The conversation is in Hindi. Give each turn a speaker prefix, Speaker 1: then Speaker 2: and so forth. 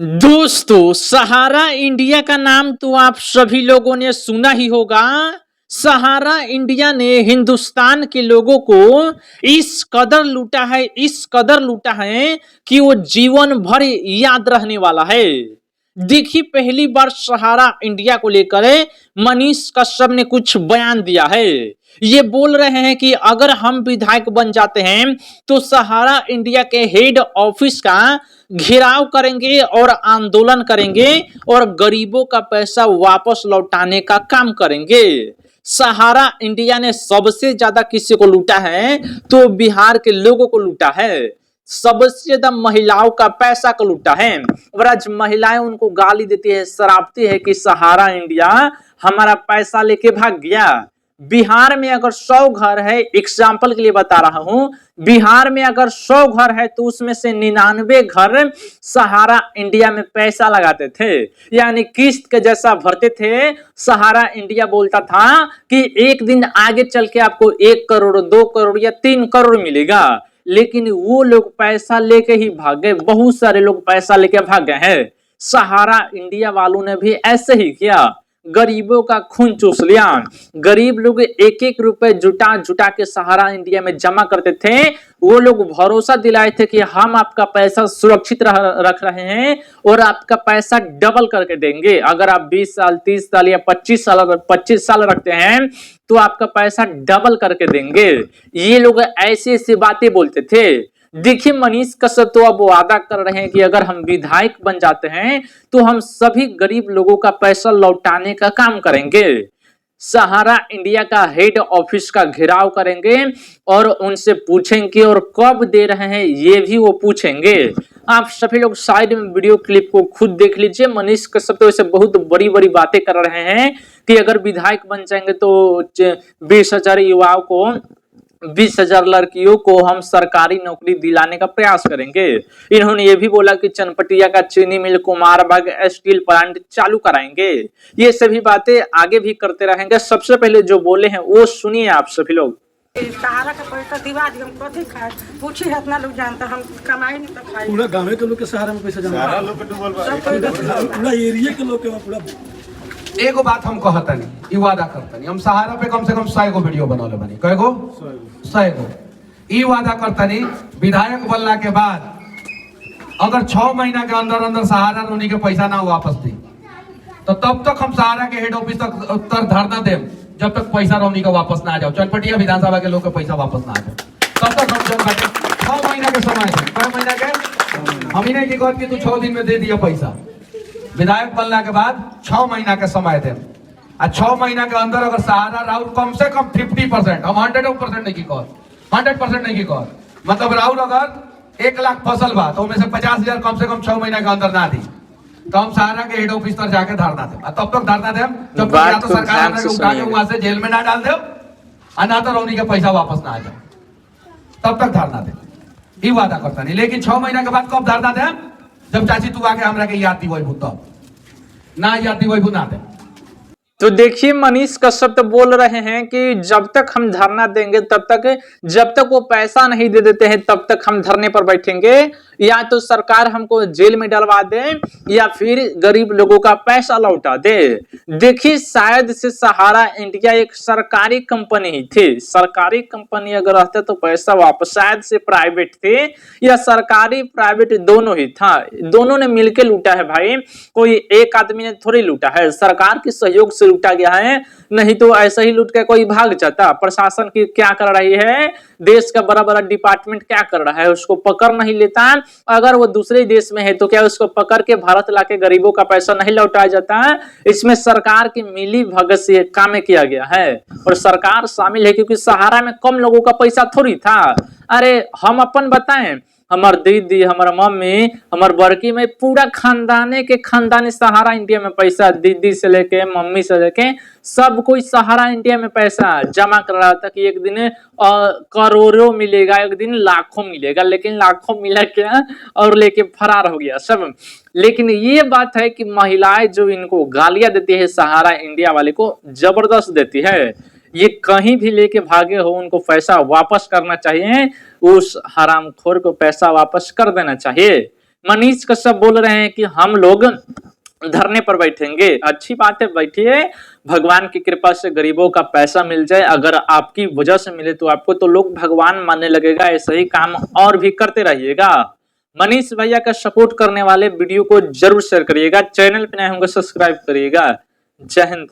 Speaker 1: दोस्तों, सहारा इंडिया का नाम तो आप सभी लोगों ने सुना ही होगा। सहारा इंडिया ने हिंदुस्तान के लोगों को इस कदर लूटा है कि वो जीवन भर याद रहने वाला है। देखिए, पहली बार सहारा इंडिया को लेकर मनीष कश्यप ने कुछ बयान दिया है। ये बोल रहे हैं कि अगर हम विधायक बन जाते हैं तो सहारा इंडिया के हेड ऑफिस का घेराव करेंगे और आंदोलन करेंगे और गरीबों का पैसा वापस लौटाने का काम करेंगे। सहारा इंडिया ने सबसे ज्यादा किसी को लूटा है तो बिहार के लोगों को लूटा है। सबसे ज्यादा महिलाओं का पैसा को लूटा है और आज महिलाएं उनको गाली देती है, सरापती है कि सहारा इंडिया हमारा पैसा लेके भाग गया। बिहार में अगर 100 घर है, एग्जाम्पल के लिए बता रहा हूं, बिहार में अगर 100 घर है तो उसमें से 99 घर सहारा इंडिया में पैसा लगाते थे, यानी किस्त के जैसा भरते थे। सहारा इंडिया बोलता था कि एक दिन आगे चल के आपको 1 करोड़ 2 करोड़ या 3 करोड़ मिलेगा, लेकिन वो लोग पैसा लेके ही भाग गए। बहुत सारे लोग पैसा लेके भाग गए हैं। सहारा इंडिया वालों ने भी ऐसे ही किया, गरीबों का खून चूस लिया। गरीब लोग एक एक रुपए जुटा जुटा के सहारा इंडिया में जमा करते थे। वो लोग भरोसा दिलाए थे कि हम आपका पैसा सुरक्षित रख रहे हैं और आपका पैसा डबल करके देंगे। अगर आप 20 साल 30 साल या 25 साल रखते हैं तो आपका पैसा डबल करके देंगे। ये लोग ऐसी ऐसी बातें बोलते थे। देखिए, मनीष कश्यप तो अब वादा कर रहे हैं कि अगर हम विधायक बन जाते हैं तो हम सभी गरीब लोगों का पैसा लौटाने का काम करेंगे। सहारा इंडिया का हेड ऑफिस का घेराव करेंगे और उनसे पूछेंगे और कब दे रहे हैं ये भी वो पूछेंगे। आप सभी लोग साइड में वीडियो क्लिप को खुद देख लीजिए। मनीष कश्यप तो ऐसे बहुत बड़ी बड़ी बातें कर रहे हैं कि अगर विधायक बन जाएंगे तो 20,000 युवाओं को 20,000 लड़कियों को हम सरकारी नौकरी दिलाने का प्रयास करेंगे। इन्होंने ये भी बोला कि चनपटिया का चीनी मिल, कुमारबाग स्टील प्लांट चालू कराएंगे। ये सभी बातें आगे भी करते रहेंगे। सबसे पहले जो बोले हैं वो सुनिए आप सभी लोग।
Speaker 2: सहारा का पैसा दिवा दी, हम कथी खाए पूछी है, इतना लोग जानता, हम कमाई नहीं तो खाई।
Speaker 3: पूरा गांव के लोग के सहारा में पैसा जमा,
Speaker 4: सारा लोग के डूबल बा।
Speaker 3: पूरा एरिया के लोग के पूरा।
Speaker 4: एगो बात हम कहतनी, ई वादा करतनी, हम सहारा पे कम से कम 100 गो वीडियो बनौले बनी। कएगो? 100 गो। ई वादा करतनी, विधायक बनला के बाद अगर 6 महीना के अंदर अंदर सहारा रोनी के पैसा ना वापस दी तो तब तक हम सहारा के हेड ऑफिस तक धरना देम, जब तक पैसा रोनी का वापस ना आ जाओ। चनपटिया विधानसभा के लोग के पैसा वापस ना आ जाए तब तक हम जन बाटे 6 महीना के समय है। कई महीना के हम ही नहीं की कहत कि तू 6 दिन में दे दिया पैसा। विधायक बनला के बाद 6 महीना के समय दे, 6 महीना के अंदर अगर सहारा राउर कम से कम 50%, हम 100% नहीं की कहत, 100% नहीं की कहत, मतलब राउर अगर 1 लाख फसल बा तो उनमें से 50,000 कम से कम 6 महीना के अंदर ना दी तो हम सहारा के हेड ऑफिस पर जाके धरना दे। तब तक धरना दे जब तक या तो सरकार हमरा के उठा के वहां से जेल में ना डाल दे और ना तो रौनी के पैसा वापस ना आ जाए, तब तक धरना दे। ई वादा करता नहीं। लेकिन 6 महीना के बाद कब धरना दे? जब चाची तू आके हमरा के याद दिवई भूत, ना याद दिवई भूत ना दे।
Speaker 1: तो देखिए, मनीष कश्यप तो बोल रहे हैं कि जब तक हम धरना देंगे तब तक, जब तक वो पैसा नहीं दे देते हैं तब तक हम धरने पर बैठेंगे। या तो सरकार हमको जेल में डलवा दे या फिर गरीब लोगों का पैसा लौटा दे। देखिए, शायद से सहारा इंडिया एक सरकारी कंपनी ही थी। सरकारी कंपनी अगर रहते तो पैसा वापस, शायद से प्राइवेट थे या सरकारी प्राइवेट दोनों ही था। दोनों ने मिलकर लूटा है भाई, कोई एक आदमी ने थोड़ी लूटा है। सरकार के सहयोग से लूटा गया है, नहीं तो ऐसा ही लूट के कोई भाग जाता। प्रशासन की क्या कर रही है, देश का बड़ा बड़ा डिपार्टमेंट क्या कर रहा है, उसको पकड़ नहीं लेता। अगर वो दूसरे देश में है तो क्या उसको पकड़ के भारत लाके गरीबों का पैसा नहीं लौटाया जाता? इसमें सरकार की मिली भगत से काम किया गया है और सरकार शामिल है, क्योंकि सहारा में कम लोगों का पैसा थोड़ी था। अरे हम अपन बताएं, हमार दीदी, हमार मम्मी, हमार बड़की में पूरा खानदानी सहारा इंडिया में पैसा, दीदी से लेके मम्मी से लेके सब कोई सहारा इंडिया में पैसा जमा कर रहा था कि एक दिन करोड़ों मिलेगा, एक दिन लाखों मिलेगा। लेकिन लाखों मिला क्या और लेके फरार हो गया सब। लेकिन ये बात है कि महिलाएं जो इनको गालियां देती है सहारा इंडिया वाले को, जबरदस्त देती है। ये कहीं भी लेके भागे हो, उनको पैसा वापस करना चाहिए, उस हरामखोर को पैसा वापस कर देना चाहिए। मनीष कश्यप बोल रहे हैं कि हम लोग धरने पर बैठेंगे। अच्छी बात है, बैठिए, भगवान की कृपा से गरीबों का पैसा मिल जाए। अगर आपकी वजह से मिले तो आपको तो लोग भगवान मानने लगेगा। ऐसे ही काम और भी करते रहिएगा। मनीष भैया का सपोर्ट करने वाले वीडियो को जरूर शेयर करिएगा। चैनल पे नए होंगे सब्सक्राइब करिएगा। जय हिंद।